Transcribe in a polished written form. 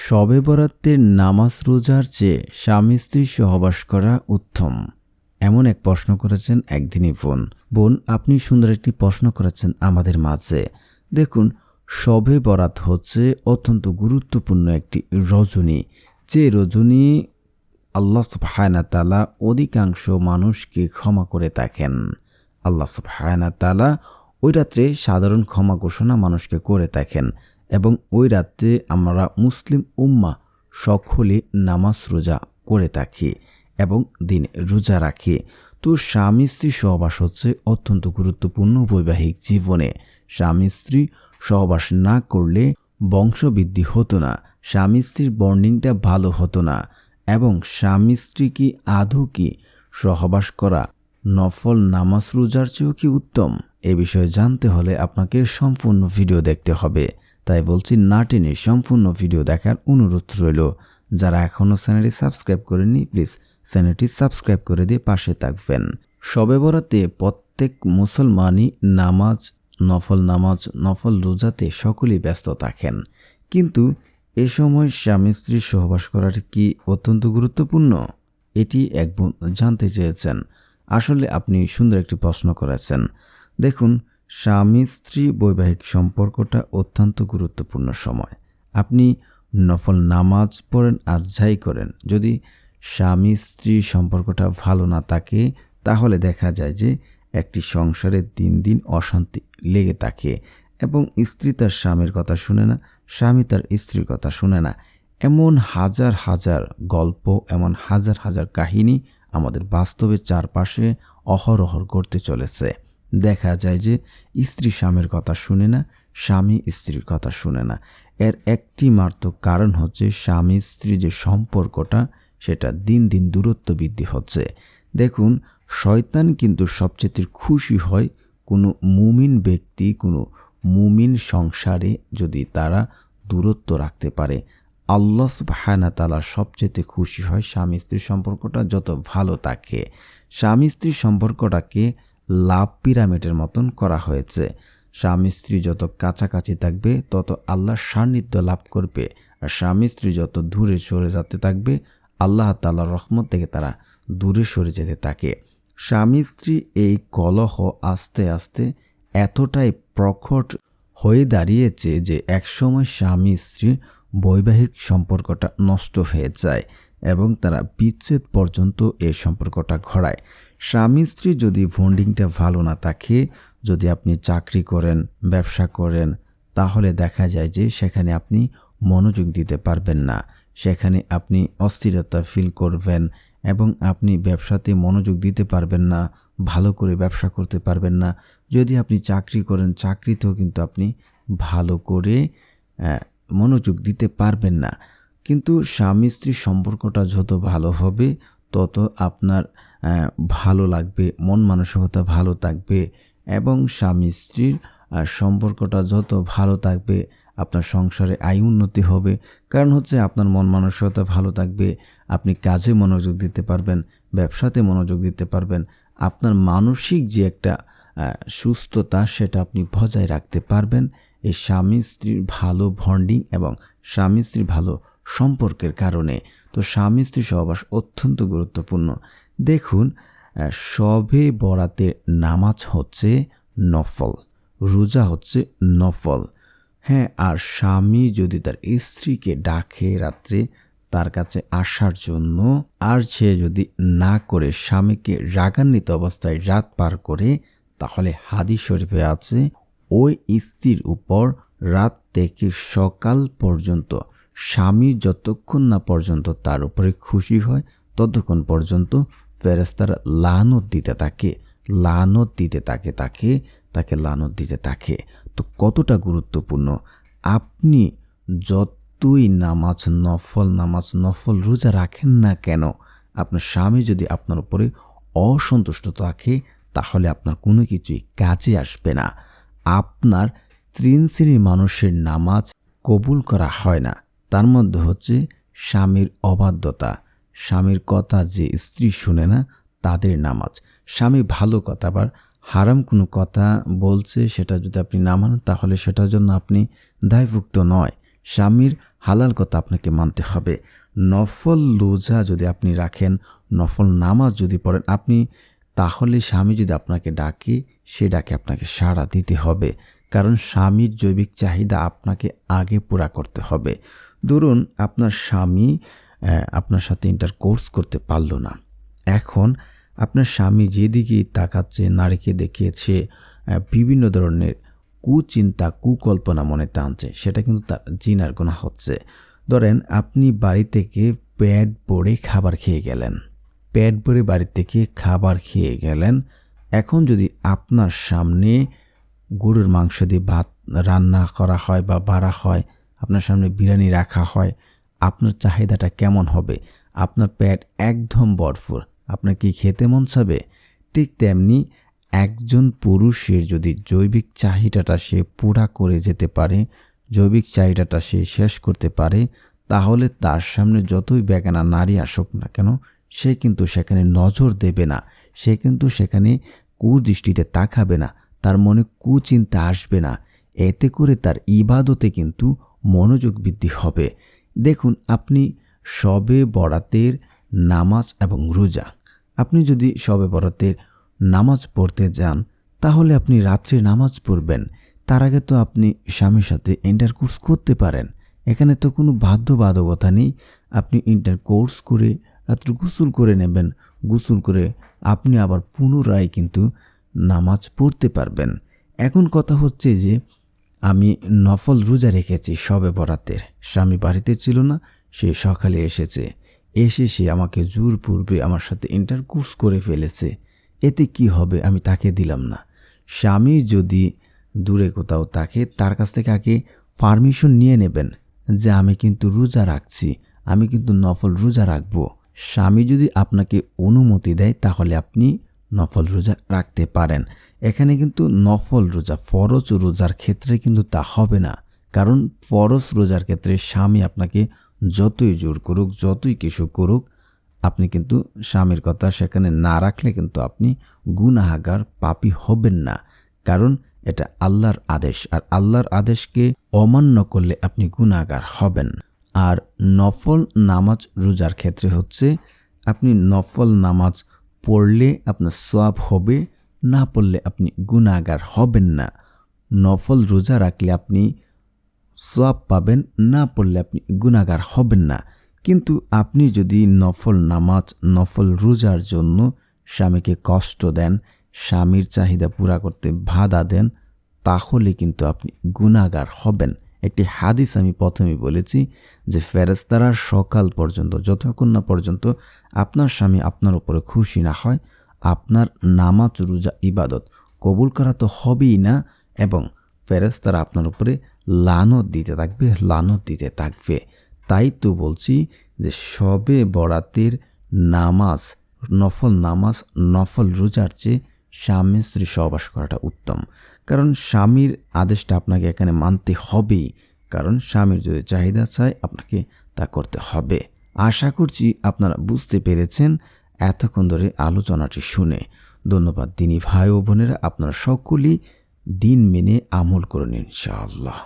শবে বরাতের নামাজ রোজার চেয়ে স্বামী স্ত্রী সহবাস করা উত্তম, এমন এক প্রশ্ন করেছেন একদিনই বোন, আপনি সুন্দর একটি প্রশ্ন করেছেন আমাদের মাঝে। দেখুন, শবে বরাত হচ্ছে অত্যন্ত গুরুত্বপূর্ণ একটি রজনী, যে রজনী আল্লাহ সুবহানাহু ওয়া তাআলা অধিকাংশ মানুষকে ক্ষমা করে থাকেন। আল্লাহ সুবহানাহু ওয়া তাআলা ওই রাত্রে সাধারণ ক্ষমা ঘোষণা মানুষকে করে থাকেন এবং ওই রাতে আমরা মুসলিম উম্মাহ সকলে নামাজ রোজা করে থাকি এবং দিন রোজা রাখি। তো স্বামী স্ত্রী সহবাস হচ্ছে অত্যন্ত গুরুত্বপূর্ণ বৈবাহিক জীবনে। স্বামী স্ত্রী সহবাস না করলে বংশবৃদ্ধি হতো না, স্বামী স্ত্রীর বন্ডিংটা ভালো হতো না এবং স্বামী স্ত্রী কি আদৌ কি সহবাস করা নফল নামাজ রোজার চেয়েও কি উত্তম? এ বিষয়ে জানতে হলে আপনাকে সম্পূর্ণ ভিডিও দেখতে হবে। তাই বলছি, না টেনে সম্পূর্ণ ভিডিও দেখার অনুরোধ রইল। যারা এখনও চ্যানেলটি সাবস্ক্রাইব করেননি, প্লিজ চ্যানেলটি সাবস্ক্রাইব করে দিয়ে পাশে থাকবেন। শবে বরাতে প্রত্যেক মুসলমানই নফল রোজাতে সকলেই ব্যস্ত থাকেন, কিন্তু এ সময় স্বামী স্ত্রী সহবাস করাটা কি অত্যন্ত গুরুত্বপূর্ণ? এটি এক বোন জানতে চেয়েছেন। আসলে আপনি সুন্দর একটি প্রশ্ন করেছেন। দেখুন, স্বামী স্ত্রী বৈবাহিক সম্পর্কটা অত্যন্ত গুরুত্বপূর্ণ সময়। আপনি নফল নামাজ পড়েন আর যাই করেন, যদি স্বামী স্ত্রী সম্পর্কটা ভালো না থাকে তাহলে দেখা যায় যে একটি সংসারে দিন দিন অশান্তি লেগে থাকে এবং স্ত্রী তার স্বামীর কথা শুনে না, স্বামী তার স্ত্রীর কথা শুনে না। এমন হাজার হাজার গল্প, এমন হাজার হাজার কাহিনী আমাদের বাস্তবে চারপাশে অহরহ ঘটতে চলেছে। দেখা যায় যে স্ত্রী স্বামীর কথা শুনে না, স্বামী স্ত্রীর কথা শুনে না। এর একটি মাত্র কারণ হচ্ছে স্বামী স্ত্রী যে সম্পর্কটা, সেটা দিন দিন দূরত্ব বৃদ্ধি হচ্ছে। দেখুন, শয়তান কিন্তু সবচেয়ে খুশি হয় কোনো মুমিন ব্যক্তি, কোনো মুমিন সংসারে যদি তারা দূরত্ব রাখতে পারে। আল্লাহ সুবহানাহু ওয়া তাআলা সবচেয়ে খুশি হয় স্বামী স্ত্রীর সম্পর্কটা যত ভালো থাকে। স্বামী স্ত্রীর সম্পর্কটাকে লাভ পিরামিডের মতন করা হয়েছে। স্বামী স্ত্রী যত কাছাকাছি থাকবে তত আল্লাহর সান্নিধ্য লাভ করবে, আর স্বামী স্ত্রী যত দূরে সরে যেতে থাকবে আল্লাহ তাআলার রহমত থেকে তারা দূরে সরে যেতে থাকে। স্বামী স্ত্রী এই কলহ আস্তে আস্তে এতটাই প্রকট হয়ে দাঁড়িয়েছে যে একসময় স্বামী স্ত্রীর বৈবাহিক সম্পর্কটা নষ্ট হয়ে যায় এবং তারা বিচ্ছেদ পর্যন্ত এই সম্পর্কটা ঘটায়। স্বামী স্ত্রী যদি বন্ডিংটা ভালো না থাকে, যদি আপনি চাকরি করেন, ব্যবসা করেন, তাহলে দেখা যায় যে সেখানে আপনি মনোযোগ দিতে পারবেন না, সেখানে আপনি অস্থিরতা ফিল করবেন এবং আপনি ব্যবসাতে মনোযোগ দিতে পারবেন না, ভালো করে ব্যবসা করতে পারবেন না। যদি আপনি চাকরি করেন, চাকরিতেও কিন্তু আপনি ভালো করে মনোযোগ দিতে পারবেন না। কিন্তু স্বামী স্ত্রীর সম্পর্কটা যত ভালো হবে তত আপনার ভালো লাগবে, মন মানসিকতা ভালো থাকবে এবং স্বামী স্ত্রীর সম্পর্কটা যত ভালো থাকবে আপনার সংসারে আয় উন্নতি হবে। কারণ হচ্ছে আপনার মন মানসিকতা ভালো থাকবে, আপনি কাজে মনোযোগ দিতে পারবেন, ব্যবসাতে মনোযোগ দিতে পারবেন। আপনার মানসিক যে একটা সুস্থতা সেটা আপনি বজায় রাখতে পারবেন এই স্বামী স্ত্রীর ভালো বন্ডিং এবং স্বামী স্ত্রীর ভালো সম্পর্কের কারণে। তো স্বামী স্ত্রী সহবাস অত্যন্ত গুরুত্বপূর্ণ। দেখুন, শবে বরাতের নামাজ হচ্ছে নফল, রোজা হচ্ছে নফল। হ্যাঁ, আর স্বামী যদি তার স্ত্রীকে ডাকে রাত্রে তার কাছে আসার জন্য, আর সে যদি না করে স্বামীকে রাগান্বিত অবস্থায় রাত পার করে, তাহলে হাদিস শরীফে আছে ওই স্ত্রীর উপর রাত থেকে সকাল পর্যন্ত স্বামী যতক্ষণ না পর্যন্ত তার উপরে খুশি হয় ততক্ষণ পর্যন্ত ফেরেশতারা লানত দিতে থাকে, তাকে লানত দিতে থাকে। তো কতটা গুরুত্বপূর্ণ! আপনি যতই নফল রোজা রাখেন না কেন, আপনার স্বামী যদি আপনার উপরে অসন্তুষ্ট থাকে তাহলে আপনার কোনো কিছুই কাজে আসবে না। আপনার 3 শ্রেণীর মানুষের নামাজ কবুল করা হয় না। তার মধ্যে হচ্ছে স্বামীর অবাধ্যতা, স্বামীর কথা যে স্ত্রী শুনে না তাদের নামাজ। স্বামী ভালো কথা আবার হারাম কোনো কথা বলছে সেটা যদি আপনি না মানেন তাহলে সেটার জন্য আপনি দায়ভুক্ত নয়। স্বামীর হালাল কথা আপনাকে মানতে হবে। নফল রোজা যদি আপনি রাখেন, নফল নামাজ যদি পড়েন আপনি, তাহলে স্বামী যদি আপনাকে ডাকে, সে ডাকে আপনাকে সাড়া দিতে হবে। কারণ স্বামীর জৈবিক চাহিদা আপনাকে আগে পুরা করতে হবে। ধরুন আপনার স্বামী আপনার সাথে ইন্টারকোর্স করতে পারল না, এখন আপনার স্বামী যেদিকে তাকাচ্ছে, নারীকে দেখিয়েছে, বিভিন্ন ধরনের কুচিন্তা কুকল্পনা মনে টানছে, সেটা কিন্তু তার জিনার গুনাহ হচ্ছে। ধরেন আপনি বাড়ি থেকে পেট ভরে খাবার খেয়ে গেলেন, পেট ভরে বাড়ি থেকে খাবার খেয়ে গেলেন, এখন যদি আপনার সামনে গরুর মাংস দিয়ে ভাত রান্না করা হয় বা বাড়া হয়, আপনার সামনে বিরিয়ানি রাখা হয়, আপনার চাহিদাটা কেমন হবে? আপনার পেট একদম ভরপুর, আপনার কি খেতে মন চাবে? ঠিক তেমনি একজন পুরুষের যদি জৈবিক চাহিদাটা সে পুরা করে যেতে পারে, জৈবিক চাহিদাটা সে শেষ করতে পারে, তাহলে তার সামনে যতই বেগানা নারী আসুক না কেন, সে কিন্তু সেখানে নজর দেবে না, সে কিন্তু সেখানে কুদৃষ্টিতে তাকাবে না, তার মনে কুচিন্তা আসবে না। এতে করে তার ইবাদতে কিন্তু মনোযোগ বৃদ্ধি হবে। দেখুন, আপনি শবে বরাতের নামাজ এবং রোজা, আপনি যদি শবে বরাতের নামাজ পড়তে যান, তাহলে আপনি রাত্রে নামাজ পড়বেন, তার আগে তো আপনি স্বামীর সাথে ইন্টারকোর্স করতে পারেন। এখানে তো কোনো বাধ্যবাধকতা নেই। আপনি ইন্টারকোর্স করে রাত্রে গোসল করে নেবেন, গোসল করে আপনি আবার পুনরায় কিন্তু নামাজ পড়তে পারবেন। এখন কথা হচ্ছে যে আমি নফল রোজা রেখেছি শবে বরাতের, স্বামী বাড়িতে ছিল না, সে সকালে এসে সে আমাকে জোর পূর্বে আমার সাথে ইন্টারকোর্স করে ফেলেছে, এতে কি হবে? আমি তাকে দিলাম না। স্বামী যদি দূরে কোথাও থাকে, তার কাছ থেকে আগে পারমিশন নিয়ে নেবেন যে আমি কিন্তু রোজা রাখছি, আমি কিন্তু নফল রোজা রাখবো। স্বামী যদি আপনাকে অনুমতি দেয়, তাহলে আপনি নফল রোজা রাখতে পারেন। এখানে কিন্তু নফল রোজা, ফরজ রোজার ক্ষেত্রে কিন্তু তা হবে না। কারণ ফরজ রোজার ক্ষেত্রে স্বামী আপনাকে যতই জোর করুক, যতই কিছু করুক, আপনি কিন্তু স্বামীর কথা সেখানে না রাখলে কিন্তু আপনি গুনাহগার, পাপী হবেন না। কারণ এটা আল্লাহর আদেশ, আর আল্লাহর আদেশকে অমান্য করলে আপনি গুনাহগার হবেন। আর নফল নামাজ রোজার ক্ষেত্রে হচ্ছে, আপনি নফল নামাজ পড়লে আপনার সওয়াব হবে, না পড়লে আপনি গুনাহগার হবেন না। নফল রোজা রাখলে আপনি সওয়াব পাবেন, না পড়লে আপনি গুনাহগার হবেন না। কিন্তু আপনি যদি নফল নামাজ, নফল রোজার জন্য স্বামীকে কষ্ট দেন, স্বামীর চাহিদা পুরা করতে বাধা দেন, তাহলে কিন্তু আপনি গুনাহগার হবেন। একটি হাদিস আমি প্রথমেই বলেছি যে ফেরেশতারা সকাল পর্যন্ত, যতক্ষণ না পর্যন্ত আপনার স্বামী আপনার উপরে খুশি না হয়, আপনার নামাজ রোজা ইবাদত কবুল করা তো হবেই না, এবং ফেরেশতারা আপনার উপরে লানত দিতে থাকবে। তাই তো বলছি যে শবে বরাতের নামাজ, নফল নামাজ, নফল রোজার চেয়ে স্বামী স্ত্রী সহবাস করাটা উত্তম। কারণ স্বামীর আদেশটা আপনাকে এখানে মানতে হবেই, কারণ স্বামীর যদি চাহিদা চায় আপনাকে তা করতে হবে। আশা করছি আপনারা বুঝতে পেরেছেন এতক্ষণ ধরে আলোচনাটি শুনে। ধন্যবাদ দিনী ভাই ও বোনেরা, আপনারা সকলেই দিন মেনে আমল করুন ইনশাআল্লাহ।